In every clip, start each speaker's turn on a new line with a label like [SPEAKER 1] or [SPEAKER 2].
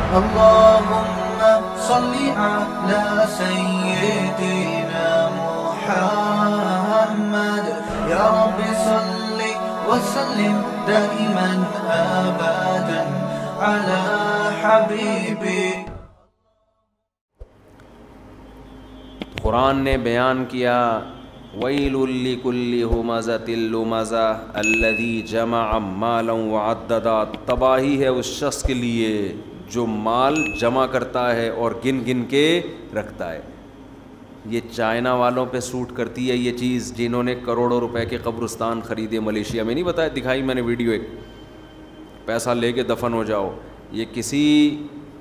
[SPEAKER 1] اللهم صل على سيدنا محمد يا رب صل وسلم دائما أبدا على حبيبك.
[SPEAKER 2] قرآن نے بیان کیا وَيْلٌ لِكُلِّ ہُمَزَةٍ لُمَزَةٍ الَّذِي جَمَعَ مَالًا وَعَدَّدَ. تباہی ہے اس شخص کے لیے جو مال جمع کرتا ہے اور گن گن کے رکھتا ہے. یہ چائنا والوں پہ سوٹ کرتی ہے یہ چیز، جنہوں نے کروڑوں روپے کے قبرستان خریدے ملیشیا میں. نہیں بتایا، دکھائی میں نے ویڈیو ایک، پیسہ لے کے دفن ہو جاؤ. یہ کسی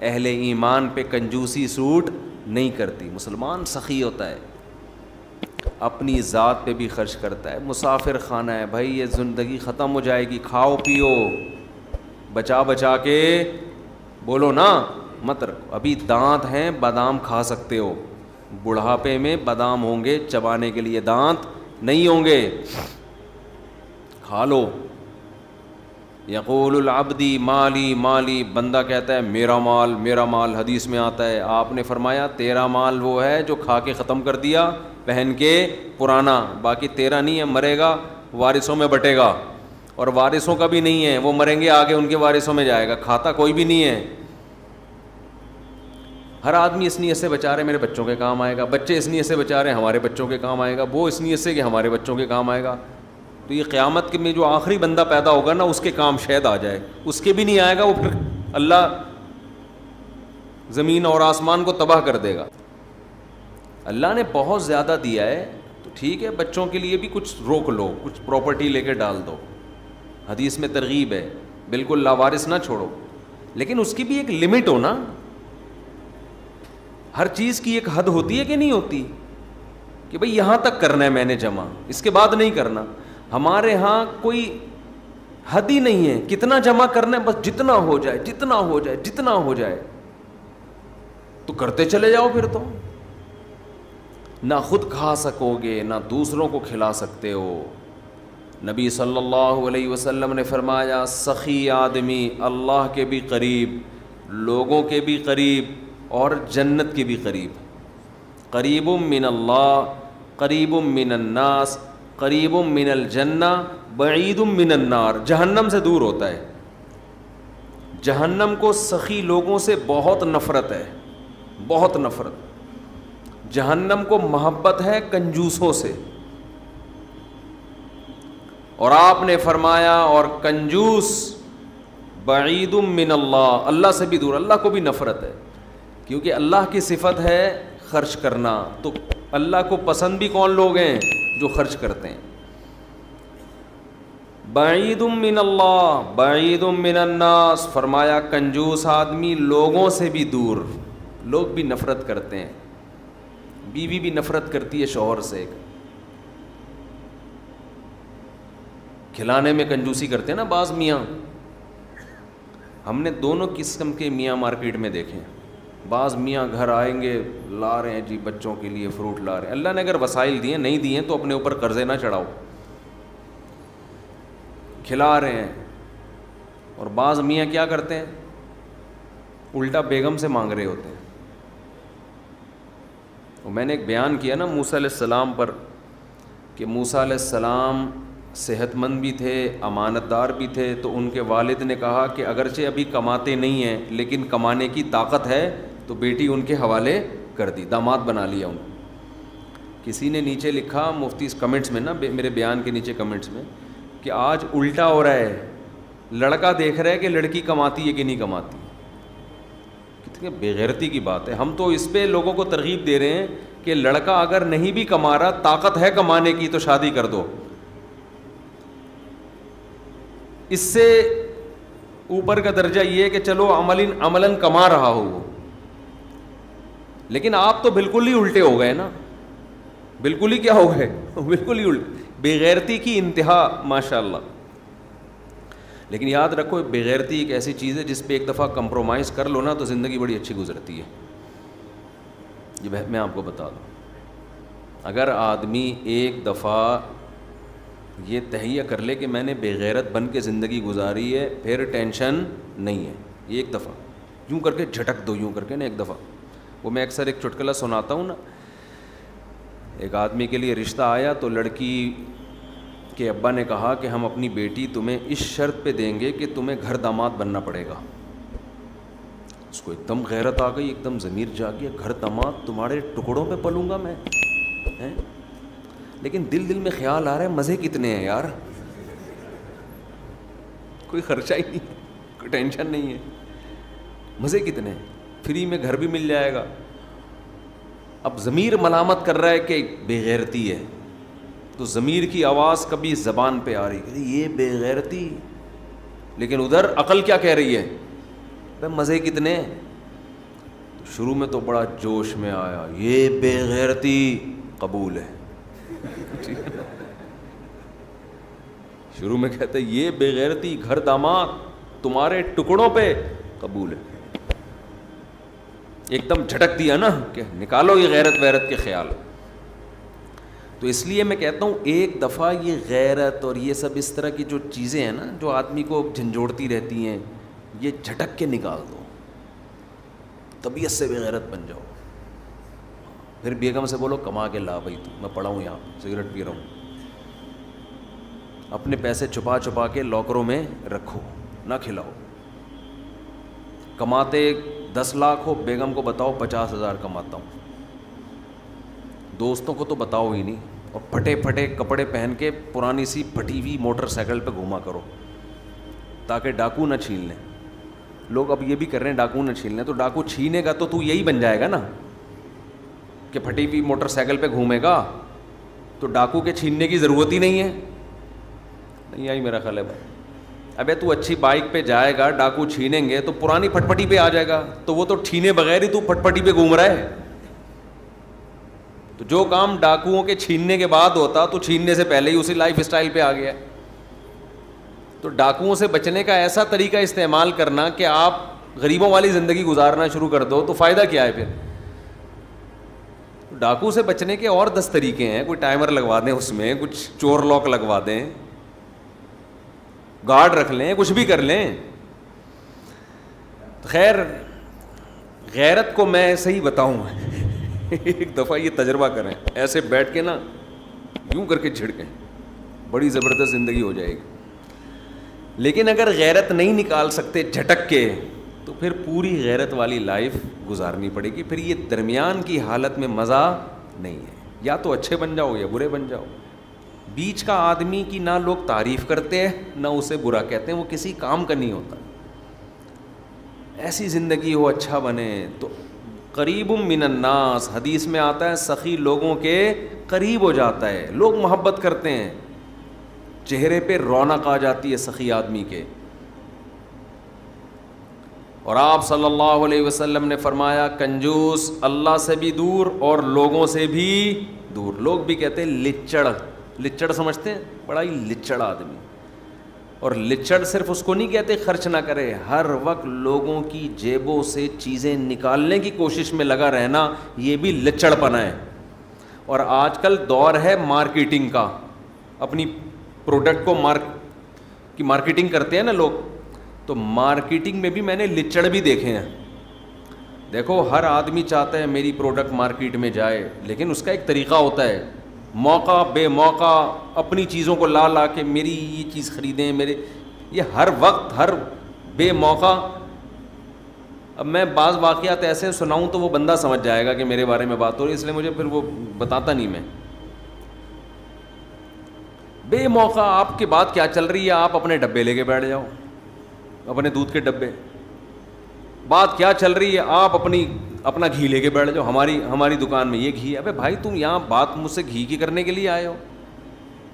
[SPEAKER 2] اہل ایمان پہ کنجوسی سوٹ نہیں کرتی. مسلمان سخی ہوتا ہے، اپنی ذات پہ بھی خرچ کرتا ہے. مسافر خانہ ہے بھائی، یہ زندگی ختم ہو جائے گی، کھاؤ پیو بچا بچا کے، بولو نا مت رکھو. ابھی دانت ہیں، بادام کھا سکتے ہو، بڑھاپے میں بادام ہوں گے چبانے کے لیے، دانت نہیں ہوں گے، کھا لو. یقول العبدی مالی مالی، بندہ کہتا ہے میرا مال میرا مال. حدیث میں آتا ہے آپ نے فرمایا تیرا مال وہ ہے جو کھا کے ختم کر دیا پہن کے پرانا، باقی تیرا نہیں ہے، مرے گا وارثوں میں بٹے گا، اور وارثوں کا بھی نہیں ہے، وہ مریں گے آگے ان کے وارثوں میں جائے گا، کھاتا کوئی بھی نہیں ہے. ہر آدمی اس نیت سے بچا رہے میرے بچوں کے کام آئے گا، بچے اس نیت سے بچا رہے ہمارے بچوں کے کام آئے گا، وہ اس نیت سے کہ ہمارے بچوں کے کام آئے گا. تو یہ قیامت میں جو آخری بندہ پیدا ہوگا نا، اس کے کام شاید آ جائے، اس کے بھی نہیں آئے گا، وہ پھر اللہ زمین اور آسمان کو تباہ کر دے گا. اللہ نے بہت زیادہ دیا ہے تو ٹھیک ہے، بچوں کے لیے بھی کچھ روک لو، کچھ پراپرٹی لے کے ڈال دو. حدیث میں ترغیب ہے، بالکل لاوارث نہ چھوڑو، لیکن اس کی بھی ایک لمٹ ہو نا. ہر چیز کی ایک حد ہوتی ہے کہ نہیں ہوتی، کہ بھئی یہاں تک کرنا ہے میں نے جمع، اس کے بعد نہیں کرنا. ہمارے ہاں کوئی حد ہی نہیں ہے، کتنا جمع کرنا ہے، بس جتنا ہو جائے جتنا ہو جائے جتنا ہو جائے تو کرتے چلے جاؤ. پھر تو نہ خود کھا سکو گے نہ دوسروں کو کھلا سکتے ہو. نبی صلی اللہ علیہ وسلم نے فرمایا سخی آدمی اللہ کے بھی قریب، لوگوں کے بھی قریب، اور جنت کے بھی قریب. قریب من اللہ، قریب من الناس، قریب من الجنہ، بعید من النار. جہنم سے دور ہوتا ہے. جہنم کو سخی لوگوں سے بہت نفرت ہے، بہت نفرت. جہنم کو محبت ہے کنجوسوں سے. اور آپ نے فرمایا اور کنجوس بعید من اللہ، اللہ سے بھی دور، اللہ کو بھی نفرت ہے. کیونکہ اللہ کی صفت ہے خرچ کرنا، تو اللہ کو پسند بھی کون لوگ ہیں؟ جو خرچ کرتے ہیں. بعید من اللہ بعید من الناس، فرمایا کنجوس آدمی لوگوں سے بھی دور، لوگ بھی نفرت کرتے ہیں. بیوی بھی نفرت کرتی ہے شوہر سے، کھلانے میں کنجوسی کرتے ہیں نا بعض میاں. ہم نے دونوں قسم کے میاں مارکیٹ میں دیکھے. بعض میاں گھر آئیں گے، لا رہے ہیں جی بچوں کے لیے فروٹ لا رہے ہیں. اللہ نے اگر وسائل دیے نہیں دیے تو اپنے اوپر قرضے نہ چڑھاؤ، کھلا رہے ہیں. اور بعض میاں کیا کرتے ہیں، الٹا بیگم سے مانگ رہے ہوتے ہیں. تو میں نے ایک بیان کیا نا موسیٰ علیہ السلام پر، کہ موسیٰ علیہ السلام صحت مند بھی تھے، امانت دار بھی تھے. تو ان کے والد نے کہا کہ اگرچہ ابھی کماتے نہیں ہیں لیکن کمانے کی طاقت ہے، تو بیٹی ان کے حوالے کر دی، داماد بنا لیا ان کو. کسی نے نیچے لکھا مفتی کمنٹس میں نا، میرے بیان کے نیچے کمنٹس میں، کہ آج الٹا ہو رہا ہے، لڑکا دیکھ رہا ہے کہ لڑکی کماتی ہے کہ نہیں کماتی. کتنی بےغیرتی کی بات ہے. ہم تو اس پہ لوگوں کو ترغیب دے رہے ہیں کہ لڑکا اگر نہیں بھی کما رہا، طاقت ہے کمانے کی تو شادی کر دو. اس سے اوپر کا درجہ یہ ہے کہ چلو عملاً کما رہا ہو وہ، لیکن آپ تو بالکل ہی الٹے ہو گئے نا. بالکل ہی کیا ہو گئے، بالکل ہی الٹے. بےغیرتی کی انتہا ماشاء اللہ. لیکن یاد رکھو بےغیرتی ایک ایسی چیز ہے جس پہ ایک دفعہ کمپرومائز کر لو نا تو زندگی بڑی اچھی گزرتی ہے. یہ میں آپ کو بتا دوں، اگر آدمی ایک دفعہ یہ تہیہ کر لے کہ میں نے بے غیرت بن کے زندگی گزاری ہے، پھر ٹینشن نہیں ہے. ایک دفعہ یوں کر کے جھٹک دو، یوں کر کے نا ایک دفعہ. وہ میں اکثر ایک چٹکلا سناتا ہوں نا. ایک آدمی کے لیے رشتہ آیا تو لڑکی کے ابا نے کہا کہ ہم اپنی بیٹی تمہیں اس شرط پہ دیں گے کہ تمہیں گھر داماد بننا پڑے گا. اس کو ایک دم غیرت آ گئی, ایک دم ضمیر جا گیا, گھر داماد تمہارے ٹکڑوں پہ پلوں گا میں. لیکن دل میں خیال آ رہا ہے مزے کتنے ہیں یار, کوئی خرچہ ہی نہیں, کوئی ٹینشن نہیں ہے, مزے کتنے ہیں, فری میں گھر بھی مل جائے گا. اب ضمیر ملامت کر رہا ہے کہ بے غیرتی ہے, تو ضمیر کی آواز کبھی زبان پہ آ رہی ہے یہ بے غیرتی, لیکن ادھر عقل کیا کہہ رہی ہے, مزے کتنے. شروع میں تو بڑا جوش میں آیا, یہ بے غیرتی قبول ہے. شروع میں کہتے یہ بے غیرتی گھر داماد تمہارے ٹکڑوں پہ قبول ہے. ایک دم جھٹک دیا نا کہ نکالو یہ غیرت ویرت کے خیال. تو اس لیے میں کہتا ہوں ایک دفعہ یہ غیرت اور یہ سب اس طرح کی جو چیزیں ہیں نا جو آدمی کو جھنجھوڑتی رہتی ہیں, یہ جھٹک کے نکال دو, طبیعت سے بے غیرت بن جاؤ. پھر بیگم سے بولو کما کے لا بھائی, تو میں پڑا ہوں یہاں سگریٹ پی رہا ہوں. اپنے پیسے چھپا چھپا کے لاکروں میں رکھو, نہ کھلاؤ. کماتے 10 لاکھ ہو, بیگم کو بتاؤ 50,000 کماتا ہوں. دوستوں کو تو بتاؤ ہی نہیں, اور پھٹے پھٹے کپڑے پہن کے پرانی سی پھٹی ہوئی موٹر سائیکل پہ گھوما کرو تاکہ ڈاکو نہ چھین لیں. لوگ اب یہ بھی کر رہے ہیں ڈاکو نہ چھین لیں, تو ڈاکو چھینے گا تو یہی بن جائے گا نا کہ پھٹی ہوئی موٹر سائیکل پہ گھومے گا, تو ڈاکو کے چھیننے کی ضرورت ہی نہیں ہے. نہیں آئی میرا خیال ہے بھائی. ابے تو اچھی بائک پہ جائے گا, ڈاکو چھینیں گے تو پرانی پھٹ پھٹی پہ آ جائے گا, تو وہ تو چھینے بغیر ہی تو پھٹ پھٹی پہ گھوم رہا ہے. تو جو کام ڈاکوؤں کے چھیننے کے بعد ہوتا تو چھیننے سے پہلے ہی اسی لائف اسٹائل پہ آ گیا. تو ڈاکوؤں سے بچنے کا ایسا طریقہ استعمال کرنا کہ آپ غریبوں والی زندگی گزارنا شروع کر دو, تو فائدہ کیا ہے پھر. ڈاکو سے بچنے کے اور 10 طریقے ہیں. کوئی ٹائمر لگوا دیں, اس میں کچھ چور لاک لگوا دیں, گارڈ رکھ لیں, کچھ بھی کر لیں. خیر غیرت کو میں ایسے ہی بتاؤں, ایک دفعہ یہ تجربہ کریں, ایسے بیٹھ کے نا یوں کر کے جھڑکیں, بڑی زبردست زندگی ہو جائے گی. لیکن اگر غیرت نہیں نکال سکتے جھٹک کے, تو پھر پوری غیرت والی لائف گزارنی پڑے گی. پھر یہ درمیان کی حالت میں مزہ نہیں ہے, یا تو اچھے بن جاؤ یا برے بن جاؤ. بیچ کا آدمی کی نہ لوگ تعریف کرتے ہیں نہ اسے برا کہتے ہیں, وہ کسی کام کا نہیں ہوتا. ایسی زندگی ہو, اچھا بنے. تو قریب من الناس حدیث میں آتا ہے, سخی لوگوں کے قریب ہو جاتا ہے, لوگ محبت کرتے ہیں, چہرے پہ رونق آ جاتی ہے سخی آدمی کے. اور آپ صلی اللہ علیہ وسلم نے فرمایا کنجوس اللہ سے بھی دور اور لوگوں سے بھی دور. لوگ بھی کہتے ہیں لچڑ, لچڑ سمجھتے ہیں, بڑا ہی لچڑ آدمی. اور لچڑ صرف اس کو نہیں کہتے خرچ نہ کرے, ہر وقت لوگوں کی جیبوں سے چیزیں نکالنے کی کوشش میں لگا رہنا, یہ بھی لچڑ پنا ہے. اور آج کل دور ہے مارکیٹنگ کا, اپنی پروڈکٹ کو مارکیٹنگ کرتے ہیں نا لوگ, تو مارکیٹنگ میں بھی میں نے لچڑ بھی دیکھے ہیں. دیکھو ہر آدمی چاہتا ہے میری پروڈکٹ مارکیٹ میں جائے, لیکن اس کا ایک طریقہ ہوتا ہے, موقع بے موقع اپنی چیزوں کو لا لا کے میری یہ چیز خریدیں میرے, یہ ہر وقت ہر بے موقع. اب میں بعض واقعات ایسے سناؤں تو وہ بندہ سمجھ جائے گا کہ میرے بارے میں بات ہو رہی ہے, اس لیے مجھے پھر وہ بتاتا نہیں میں. بے موقع آپ کی بات کیا چل رہی ہے, آپ اپنے ڈبے لے کے بیٹھ جاؤ, اپنے دودھ کے ڈبے. بات کیا چل رہی ہے, آپ اپنا گھی لے کے بیٹھ جاؤ, ہماری دکان میں یہ گھی ہے. ابے بھائی تم یہاں بات مجھ سے گھی کی کرنے کے لیے آئے ہو,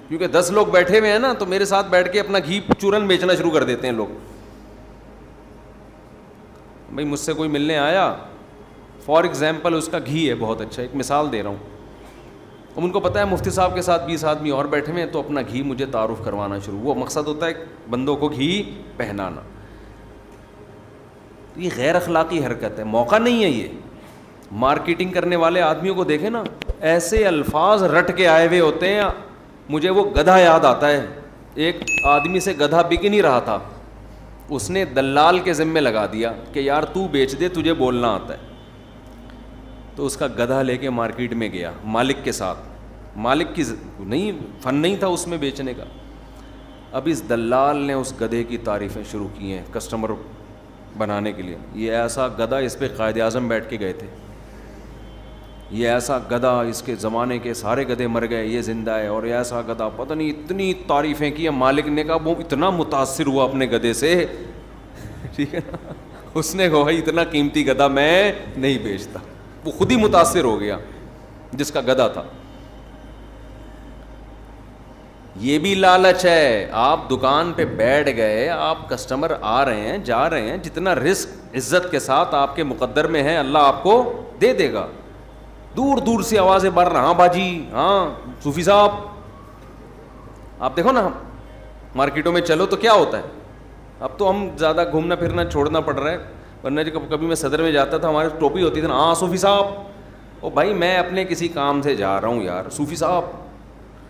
[SPEAKER 2] کیونکہ 10 لوگ بیٹھے ہوئے ہیں نا, تو میرے ساتھ بیٹھ کے اپنا گھی چورن بیچنا شروع کر دیتے ہیں لوگ. بھائی مجھ سے کوئی ملنے آیا, فار ایگزامپل اس کا گھی ہے بہت اچھا, ایک مثال دے رہا ہوں. اب ان کو پتہ ہے مفتی صاحب کے ساتھ 20 آدمی اور بیٹھے ہوئے ہیں, تو اپنا گھی مجھے تعارف کروانا شروع. وہ مقصد ہوتا ہے بندوں کو گھی پہنانا. یہ غیر اخلاقی حرکت ہے, موقع نہیں ہے یہ. مارکیٹنگ کرنے والے آدمیوں کو دیکھیں نا, ایسے الفاظ رٹ کے آئے ہوئے ہوتے ہیں. مجھے وہ گدھا یاد آتا ہے, ایک آدمی سے گدھا بک نہیں رہا تھا, اس نے دلال کے ذمے لگا دیا کہ یار تو بیچ دے, تجھے بولنا آتا ہے. تو اس کا گدھا لے کے مارکیٹ میں گیا مالک کے ساتھ, مالک کی نہیں فن نہیں تھا اس میں بیچنے کا. اب اس دلال نے اس گدھے کی تعریفیں شروع کی ہیں کسٹمر بنانے کے لیے. یہ ایسا گدھا, اس پہ قائد اعظم بیٹھ کے گئے تھے, یہ ایسا گدھا, اس کے زمانے کے سارے گدھے مر گئے, یہ زندہ ہے, اور ایسا گدھا, پتہ نہیں اتنی تعریفیں کی. مالک نے کہا وہ اتنا متاثر ہوا اپنے گدھے سے, ٹھیک ہے نا, اس نے کہا اتنا قیمتی گدھا میں نہیں بیچتا. وہ خود ہی متاثر ہو گیا جس کا گدھا تھا. یہ بھی لالچ ہے. آپ دکان پہ بیٹھ گئے, آپ کسٹمر آ رہے ہیں جا رہے ہیں, جتنا رزق عزت کے ساتھ آپ کے مقدر میں ہے اللہ آپ کو دے دے گا. دور دور سے آوازیں بڑھ رہا, ہاں باجی, ہاں صوفی صاحب. آپ دیکھو نا مارکیٹوں میں چلو تو کیا ہوتا ہے, اب تو ہم زیادہ گھومنا پھرنا چھوڑنا پڑ رہا ہے, ورنہ جب کبھی میں صدر میں جاتا تھا ہمارے ٹوپی ہوتی تھی نا, ہاں صوفی صاحب. او بھائی میں اپنے کسی کام سے جا رہا ہوں یار, صوفی صاحب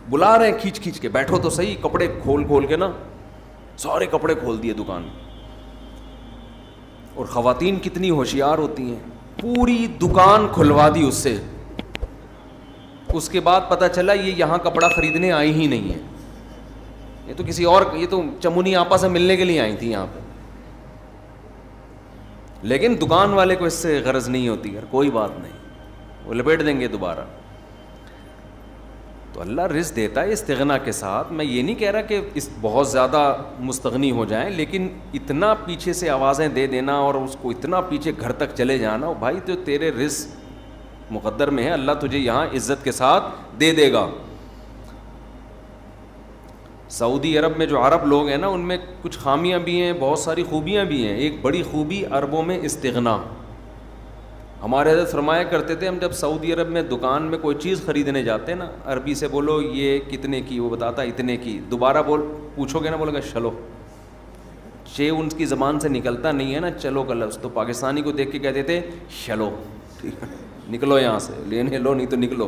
[SPEAKER 2] بلا رہے ہیں کھینچ کھینچ کے, بیٹھو تو صحیح. کپڑے کھول کھول کے نا, سارے کپڑے کھول دیے دکان. اور خواتین کتنی ہوشیار ہوتی ہیں, پوری دکان کھلوا دی اس سے. اس کے بعد پتہ چلا یہ یہاں کپڑا خریدنے آئی ہی نہیں ہے, یہ تو کسی اور, یہ تو چمونی آپا سے ملنے کے لیے آئی تھی یہاں پہ. لیکن دکان والے کو اس سے غرض نہیں ہوتی, یار کوئی بات نہیں, وہ لپیٹ دیں گے دوبارہ. تو اللہ رزق دیتا ہے استغنا کے ساتھ. میں یہ نہیں کہہ رہا کہ اس بہت زیادہ مستغنی ہو جائیں, لیکن اتنا پیچھے سے آوازیں دے دینا اور اس کو اتنا پیچھے گھر تک چلے جانا, بھائی تو تیرے رزق مقدر میں ہے, اللہ تجھے یہاں عزت کے ساتھ دے دے گا. سعودی عرب میں جو عرب لوگ ہیں نا, ان میں کچھ خامیاں بھی ہیں, بہت ساری خوبیاں بھی ہیں. ایک بڑی خوبی عربوں میں استغنا. ہمارے حضرت فرمایا کرتے تھے, ہم جب سعودی عرب میں دکان میں کوئی چیز خریدنے جاتے ہیں نا, عربی سے بولو یہ کتنے کی, وہ بتاتا اتنے کی. دوبارہ پوچھو گے نا, بولے گا چلو. ان کی زبان سے نکلتا نہیں ہے نا چلو کا لفظ, تو پاکستانی کو دیکھ کے کہتے تھے چلو, ٹھیک ہے نکلو یہاں سے, لینے لو نہیں تو نکلو,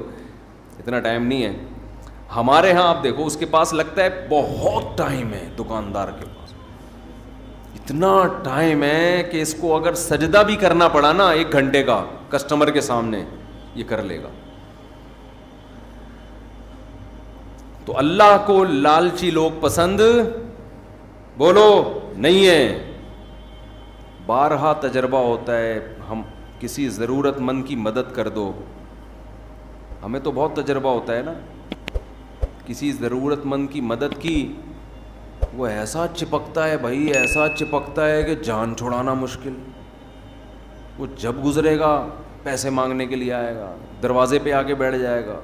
[SPEAKER 2] اتنا ٹائم نہیں ہے. ہمارے ہاں آپ دیکھو, اس کے پاس لگتا ہے بہت ٹائم ہے, دکاندار کے پاس اتنا ٹائم ہے کہ اس کو اگر سجدہ بھی کرنا پڑا نا 1 گھنٹے کا کسٹمر کے سامنے, یہ کر لے گا. تو اللہ کو لالچی لوگ پسند بولو نہیں ہے. بارہا تجربہ ہوتا ہے, ہم کسی ضرورت مند کی مدد کر دو, ہمیں تو بہت تجربہ ہوتا ہے نا, کسی ضرورت مند کی مدد کی, وہ ایسا چپکتا ہے بھائی, ایسا چپکتا ہے کہ جان چھڑانا مشکل. وہ جب گزرے گا پیسے مانگنے کے لیے آئے گا, دروازے پہ آ کے بیٹھ جائے گا.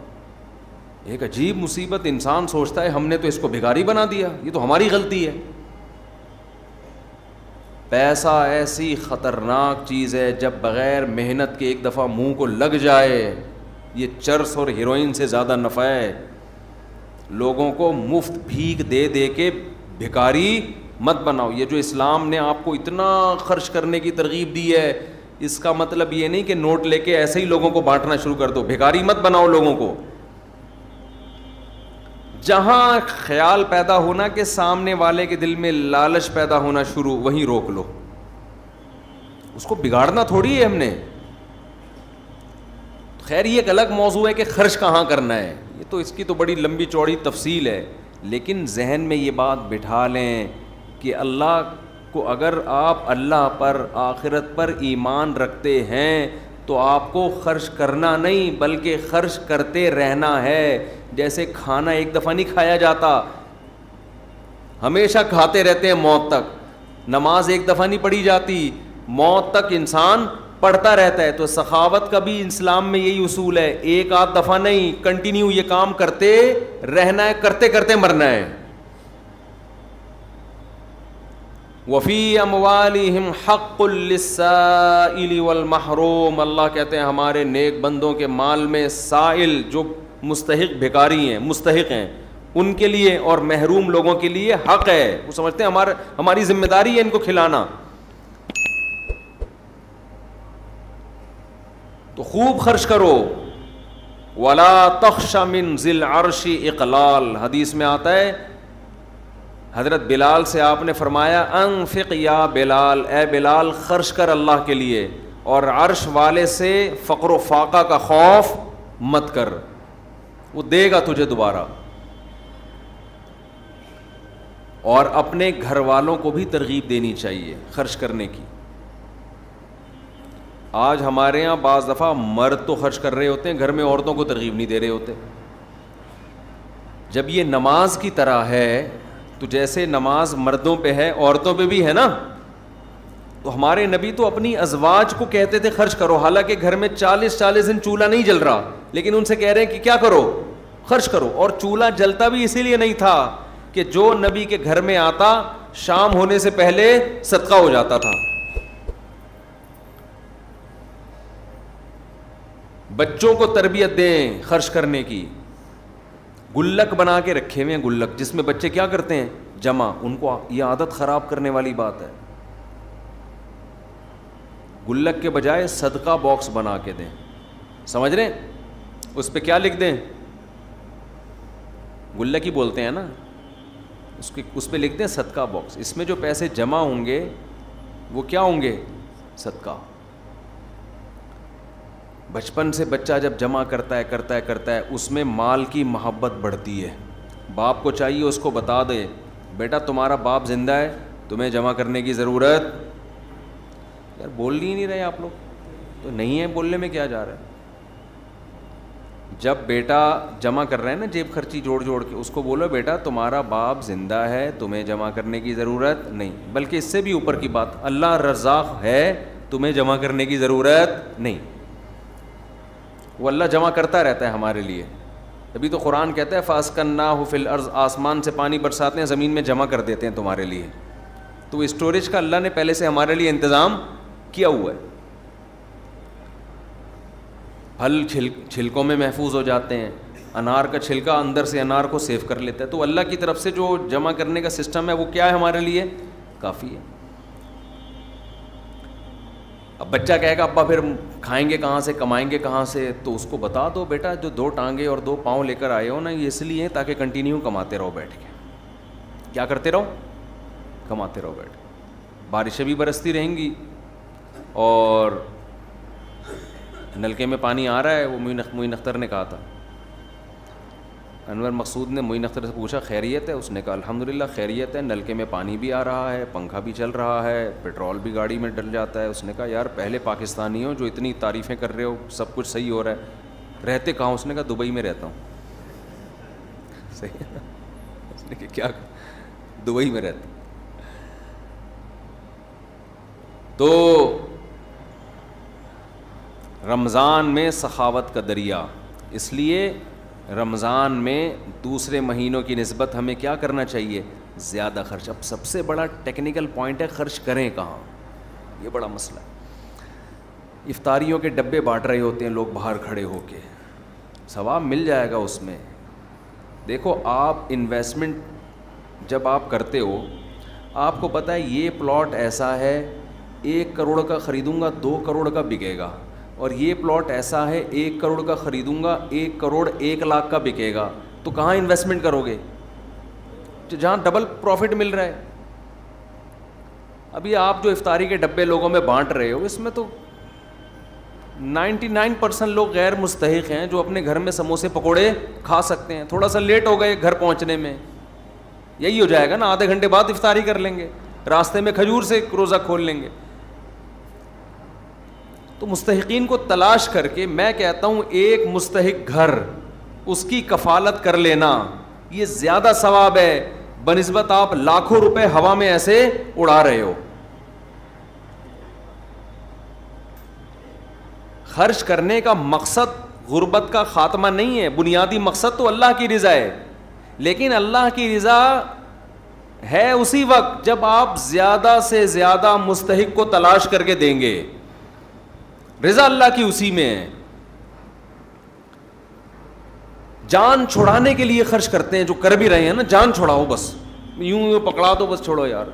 [SPEAKER 2] ایک عجیب مصیبت, انسان سوچتا ہے ہم نے تو اس کو بھکاری بنا دیا, یہ تو ہماری غلطی ہے. پیسہ ایسی خطرناک چیز ہے, جب بغیر محنت کے ایک دفعہ منہ کو لگ جائے, یہ چرس اور ہیروئن سے زیادہ نفع ہے. لوگوں کو مفت بھیک دے دے کے بھکاری مت بناؤ. یہ جو اسلام نے آپ کو اتنا خرچ کرنے کی ترغیب دی ہے, اس کا مطلب یہ نہیں کہ نوٹ لے کے ایسے ہی لوگوں کو بانٹنا شروع کر دو. بھکاری مت بناؤ لوگوں کو. جہاں خیال پیدا ہونا کہ سامنے والے کے دل میں لالچ پیدا ہونا شروع, وہیں روک لو. اس کو بگاڑنا تھوڑی ہے ہم نے. خیر یہ ایک الگ موضوع ہے کہ خرچ کہاں کرنا ہے, یہ تو اس کی تو بڑی لمبی چوڑی تفصیل ہے. لیکن ذہن میں یہ بات بٹھا لیں کہ اللہ کو, اگر آپ اللہ پر آخرت پر ایمان رکھتے ہیں تو آپ کو خرچ کرنا نہیں بلکہ خرچ کرتے رہنا ہے. جیسے کھانا ایک دفعہ نہیں کھایا جاتا, ہمیشہ کھاتے رہتے ہیں موت تک. نماز ایک دفعہ نہیں پڑھی جاتی, موت تک انسان پڑھتا رہتا ہے. تو سخاوت کا بھی اسلام میں یہی اصول ہے, ایک آدھ دفعہ نہیں, کنٹینیو یہ کام کرتے رہنا ہے, کرتے کرتے مرنا ہے. وفی اموالہم حق للسائل والمحروم, اللہ کہتے ہیں ہمارے نیک بندوں کے مال میں سائل جو مستحق بھکاری ہیں, مستحق ہیں, ان کے لیے اور محروم لوگوں کے لیے حق ہے. وہ سمجھتے ہیں ہماری ذمہ داری ہے ان کو کھلانا. تو خوب خرچ کرو. ولا تخش من ذی العرش اقلال, حدیث میں آتا ہے حضرت بلال سے آپ نے فرمایا انفق یا بلال، اے بلال خرچ کر اللہ کے لیے، اور عرش والے سے فقر و فاقہ کا خوف مت کر، وہ دے گا تجھے دوبارہ۔ اور اپنے گھر والوں کو بھی ترغیب دینی چاہیے خرچ کرنے کی۔ آج ہمارے ہاں بعض دفعہ مرد تو خرچ کر رہے ہوتے ہیں، گھر میں عورتوں کو ترغیب نہیں دے رہے ہوتے۔ جب یہ نماز کی طرح ہے تو جیسے نماز مردوں پہ ہے عورتوں پہ بھی ہے نا، تو ہمارے نبی تو اپنی ازواج کو کہتے تھے خرچ کرو، حالانکہ گھر میں 40 دن چولہا نہیں جل رہا، لیکن ان سے کہہ رہے ہیں کہ کیا کرو، خرچ کرو۔ اور چولہا جلتا بھی اسی لیے نہیں تھا کہ جو نبی کے گھر میں آتا شام ہونے سے پہلے صدقہ ہو جاتا تھا۔ بچوں کو تربیت دیں خرچ کرنے کی، گلک بنا کے رکھے ہوئے ہیں، گلک جس میں بچے کیا کرتے ہیں جمع، ان کو یہ عادت خراب کرنے والی بات ہے۔ گلک کے بجائے صدقہ باکس بنا کے دیں، سمجھ رہے ہیں؟ اس پہ کیا لکھ دیں، گلک ہی بولتے ہیں نا، اس پہ لکھ دیں صدقہ باکس، اس میں جو پیسے جمع ہوں گے وہ کیا ہوں گے، صدقہ۔ بچپن سے بچہ جب جمع کرتا ہے اس میں مال کی محبت بڑھتی ہے۔ باپ کو چاہیے اس کو بتا دے بیٹا تمہارا باپ زندہ ہے، تمہیں جمع کرنے کی ضرورت، یار بول ہی نہیں رہے آپ لوگ، تو نہیں ہے بولنے میں کیا جا رہا ہے۔ جب بیٹا جمع کر رہے ہیں نا جیب خرچی جوڑ کے، اس کو بولو بیٹا تمہارا باپ زندہ ہے، تمہیں جمع کرنے کی ضرورت نہیں، بلکہ اس سے بھی اوپر کی بات، اللہ رزاق ہے، تمہیں جمع کرنے کی ضرورت نہیں۔ وہ اللہ جمع کرتا رہتا ہے ہمارے لیے، ابھی تو قرآن کہتا ہے فَأَسْكَنَّاهُ فِي الْأَرْضِ، آسمان سے پانی برساتے ہیں، زمین میں جمع کر دیتے ہیں تمہارے لیے۔ تو اسٹوریج کا اللہ نے پہلے سے ہمارے لیے انتظام کیا ہوا ہے۔ پھل چھلکوں میں محفوظ ہو جاتے ہیں، انار کا چھلکا اندر سے انار کو سیو کر لیتا ہے، تو اللہ کی طرف سے جو جمع کرنے کا سسٹم ہے وہ کیا ہے ہمارے لیے، کافی ہے۔ اب بچہ کہے گا ابا پھر کھائیں گے کہاں سے، کمائیں گے کہاں سے، تو اس کو بتا دو بیٹا جو 2 ٹانگیں اور 2 پاؤں لے کر آئے ہو نا، یہ اس لیے تاکہ کنٹینیو کماتے رہو بیٹھ کے۔ کیا کرتے رہو، کماتے رہو بیٹھ کے۔ بارشیں بھی برستی رہیں گی اور نلکے میں پانی آ رہا ہے، وہ معین اختر نے کہا تھا، انور مقصود نے معین اختر سے پوچھا خیریت ہے، اس نے کہا الحمدللہ خیریت ہے، نلکے میں پانی بھی آ رہا ہے، پنکھا بھی چل رہا ہے، پیٹرول بھی گاڑی میں ڈل جاتا ہے۔ اس نے کہا یار پہلے پاکستانی ہو جو اتنی تعریفیں کر رہے ہو، سب کچھ صحیح ہو رہا ہے، رہتے کہاں؟ اس نے کہا دبئی میں رہتا ہوں۔ صحیح ہے، اس نے کہا کیا، دبئی میں رہتا ہوں۔ تو رمضان میں سخاوت کا دریا، اس لیے رمضان میں دوسرے مہینوں کی نسبت ہمیں کیا کرنا چاہیے، زیادہ خرچ۔ اب سب سے بڑا ٹیکنیکل پوائنٹ ہے خرچ کریں کہاں، یہ بڑا مسئلہ ہے۔ افطاریوں کے ڈبے بانٹ رہے ہوتے ہیں لوگ باہر کھڑے ہو کے، ثواب مل جائے گا اس میں۔ دیکھو آپ انویسٹمنٹ جب آپ کرتے ہو، آپ کو پتہ ہے یہ پلاٹ ایسا ہے 1 کروڑ کا خریدوں گا 2 کروڑ کا بکے گا، اور یہ پلاٹ ایسا ہے 1 کروڑ کا خریدوں گا 1 کروڑ 1 لاکھ کا بکے گا، تو کہاں انویسٹمنٹ کرو گے، جہاں ڈبل پروفٹ مل رہا ہے۔ ابھی آپ جو افطاری کے ڈبے لوگوں میں بانٹ رہے ہو، اس میں تو 99% لوگ غیر مستحق ہیں جو اپنے گھر میں سموسے پکوڑے کھا سکتے ہیں، تھوڑا سا لیٹ ہو گئے گھر پہنچنے میں، یہی ہو جائے گا نا، آدھے گھنٹے بعد افطاری کر لیں گے، راستے میں کھجور سے روزہ کھول لیں گے۔ تو مستحقین کو تلاش کر کے، میں کہتا ہوں ایک مستحق گھر، اس کی کفالت کر لینا، یہ زیادہ ثواب ہے بنسبت آپ لاکھوں روپے ہوا میں ایسے اڑا رہے ہو۔ خرچ کرنے کا مقصد غربت کا خاتمہ نہیں ہے، بنیادی مقصد تو اللہ کی رضا ہے، لیکن اللہ کی رضا ہے اسی وقت جب آپ زیادہ سے زیادہ مستحق کو تلاش کر کے دیں گے، رضا اللہ کی اسی میں ہے۔ جان چھڑانے کے لیے خرچ کرتے ہیں، جو کر بھی رہے ہیں نا، جان چھڑاؤ بس، یوں پکڑا دو بس، چھوڑو یار۔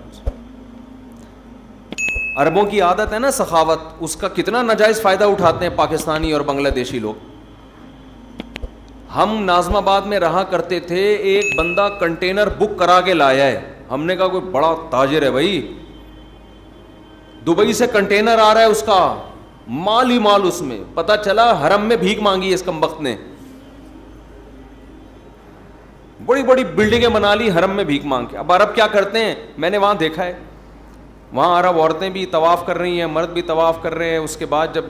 [SPEAKER 2] عربوں کی عادت ہے نا سخاوت، اس کا کتنا ناجائز فائدہ اٹھاتے ہیں پاکستانی اور بنگلہ دیشی لوگ۔ ہم ناظم آباد میں رہا کرتے تھے، ایک بندہ کنٹینر بک کرا کے لایا ہے ہم نے کہا کوئی بڑا تاجر ہے بھائی, دبئی سے کنٹینر آ رہا ہے اس کا, مال ہی مال اس میں. پتہ چلا حرم میں بھیک مانگی اس کمبخت نے, بڑی بڑی بلڈنگیں بنا لی حرم میں بھیک مانگ کے. اب عرب کیا کرتے ہیں, میں نے وہاں دیکھا ہے, وہاں عرب عورتیں بھی طواف کر رہی ہیں, مرد بھی طواف کر رہے ہیں. اس کے بعد جب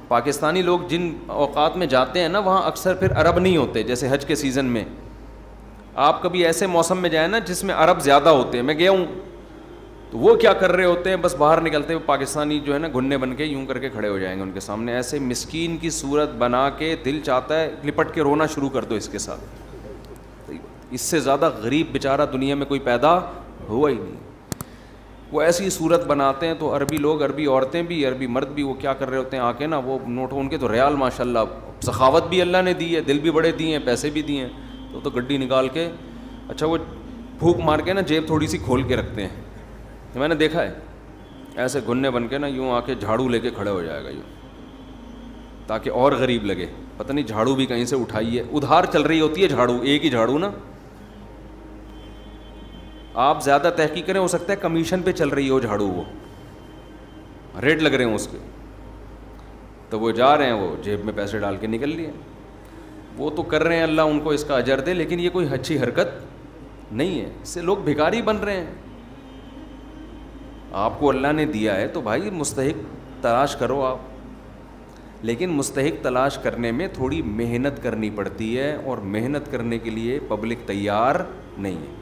[SPEAKER 2] پاکستانی لوگ جن اوقات میں جاتے ہیں نا, وہاں اکثر پھر عرب نہیں ہوتے. جیسے حج کے سیزن میں آپ کبھی ایسے موسم میں جائیں نا جس میں عرب زیادہ ہوتے ہیں, میں گیا ہوں, تو وہ کیا کر رہے ہوتے ہیں, بس باہر نکلتے ہوئے پاکستانی جو ہے نا گھننے بن کے یوں کر کے کھڑے ہو جائیں گے ان کے سامنے, ایسے مسکین کی صورت بنا کے دل چاہتا ہے لپٹ کے رونا شروع کر دو اس کے ساتھ. اس سے زیادہ غریب بیچارہ دنیا میں کوئی پیدا ہوا ہی نہیں. وہ ایسی صورت بناتے ہیں تو عربی لوگ, عربی عورتیں بھی, عربی مرد بھی, وہ کیا کر رہے ہوتے ہیں آ کے نا, وہ نوٹ ان کے تو ریال ماشاء اللہ, سخاوت بھی اللہ نے دی ہے, دل بھی بڑے دیے ہیں, پیسے بھی دیے ہیں, تو گڈی نکال کے, اچھا وہ پھونک مار کے نا جیب تھوڑی سی کھول کے رکھتے ہیں, میں نے دیکھا ہے ایسے گھننے بن کے نا یوں آ کے جھاڑو لے کے کھڑے ہو جائے گا یوں, تاکہ اور غریب لگے. پتہ نہیں جھاڑو بھی کہیں سے اٹھائی ہے, ادھار چل رہی ہوتی ہے جھاڑو, ایک ہی جھاڑو نا, آپ زیادہ تحقیق کریں, ہو سکتا ہے کمیشن پہ چل رہی ہو جھاڑو, وہ ریٹ لگ رہے ہوں اس کے, تو وہ جا رہے ہیں, وہ جیب میں پیسے ڈال کے نکل لیے. وہ تو کر رہے ہیں, اللہ ان کو اس کا اجر دے, لیکن یہ کوئی اچھی حرکت نہیں ہے. اس سے لوگ بھکاری بن رہے ہیں. آپ کو اللہ نے دیا ہے تو بھائی مستحق تلاش کرو آپ, لیکن مستحق تلاش کرنے میں تھوڑی محنت کرنی پڑتی ہے, اور محنت کرنے کے لیے پبلک تیار نہیں ہے.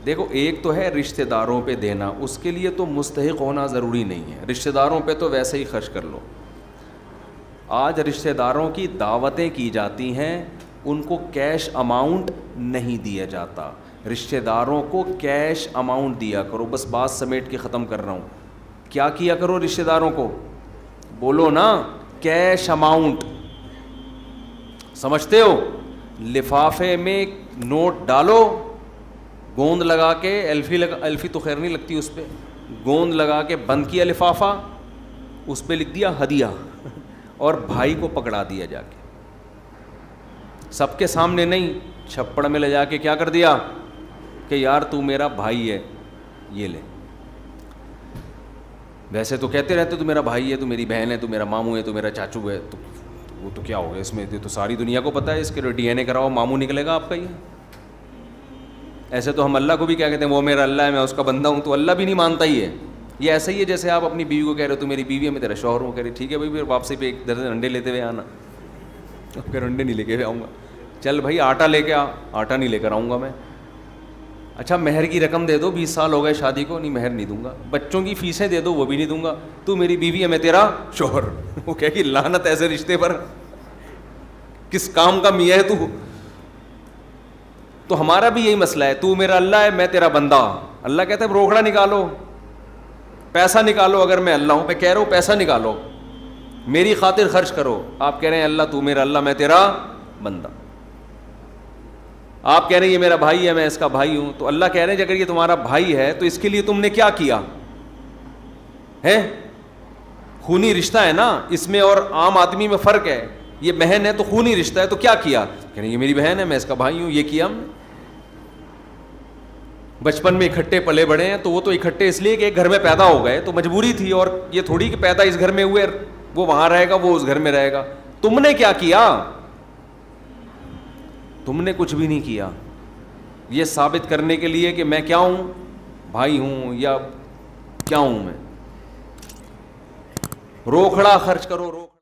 [SPEAKER 2] دیکھو ایک تو ہے رشتہ داروں پہ دینا, اس کے لیے تو مستحق ہونا ضروری نہیں ہے, رشتہ داروں پہ تو ویسے ہی خرچ کر لو. آج رشتہ داروں کی دعوتیں کی جاتی ہیں, ان کو کیش اماؤنٹ نہیں دیا جاتا. رشتہ داروں کو کیش اماؤنٹ دیا کرو. بس بات سمیٹ کے ختم کر رہا ہوں. کیا کیا کرو رشتہ داروں کو, بولو نا, کیش اماؤنٹ. سمجھتے ہو, لفافے میں نوٹ ڈالو, گوند لگا کے, الفی تو خیر نہیں لگتی اس پہ, گوند لگا کے بند کیا لفافہ, اس پہ لکھ دیا ہدیہ, اور بھائی کو پکڑا دیا جا کے, سب کے سامنے نہیں, چھپڑ میں لے جا کے کیا کر دیا کہ یار تو میرا بھائی ہے, یہ لے. ویسے تو کہتے رہتے تو میرا بھائی ہے, تو میری بہن ہے, تو میرا ماموں ہے, تو میرا چاچو ہے, تو وہ تو کیا ہو گیا اس میں, تو ساری دنیا کو پتہ ہے, اس کے ڈی این اے کراؤ ماموں نکلے گا آپ کا. یہ ایسے تو ہم اللہ کو بھی کیا کہتے ہیں, وہ میرا اللہ ہے, میں اس کا بندہ ہوں, تو اللہ بھی نہیں مانتا ہی ہے. یہ ایسا ہی ہے جیسے آپ اپنی بیوی کو کہہ رہے ہو تو میری بیوی ہے, میں تیرا شوہر ہوں. کہہ رہے ٹھیک ہے بھائی, پھر واپسی پہ ایک درجن انڈے لیتے ہوئے آنا. پھر انڈے نہیں لے کے آؤں گا, چل بھائی آٹا لے کے آ, آٹا نہیں لے کر آؤں گا میں. اچھا مہر کی رقم دے دو, 20 سال ہو گئے شادی کو, نہیں مہر نہیں دوں گا. بچوں کی فیسیں دے دو, وہ بھی نہیں دوں گا. تو میری بیوی ہے, میں تیرا شوہر. وہ کہے کہ لعنت ایسے رشتے پر, کس کام کا میاں ہے تو. تو ہمارا بھی یہی مسئلہ ہے, تو میرا اللہ ہے, میں تیرا بندہ. اللہ کہتا ہے روکڑا نکالو, پیسہ نکالو. اگر میں اللہ ہوں, میں کہہ رہا ہوں پیسہ نکالو, میری خاطر خرچ کرو. آپ کہہ رہے ہیں اللہ تو میرا اللہ, میں تیرا بندہ. آپ کہہ رہے ہیں یہ میرا بھائی ہے, میں اس کا بھائی ہوں. تو اللہ کہہ رہے ہیں اگر یہ تمہارا بھائی ہے تو اس کے لیے تم نے کیا کیا ہے, خونی رشتہ ہے نا اس میں, اور عام آدمی میں فرق ہے. یہ بہن ہے تو خونی رشتہ ہے, تو کیا کیا, کہہ رہے ہیں یہ میری بہن ہے, میں اس کا بھائی ہوں. یہ کیا ہم نے, بچپن میں اکٹھے پلے بڑے ہیں, تو وہ تو اکٹھے اس لیے کہ ایک گھر میں پیدا ہو گئے, تو مجبوری تھی. اور یہ تھوڑی کہ پیدا اس گھر میں ہوئے, وہ وہاں رہے گا, وہ اس گھر میں رہے گا. تم نے کیا کیا, تم نے کچھ بھی نہیں کیا. یہ ثابت کرنے کے لیے کہ میں کیا ہوں, بھائی ہوں یا کیا ہوں میں. روکھڑا خرچ کرو, روکھڑا.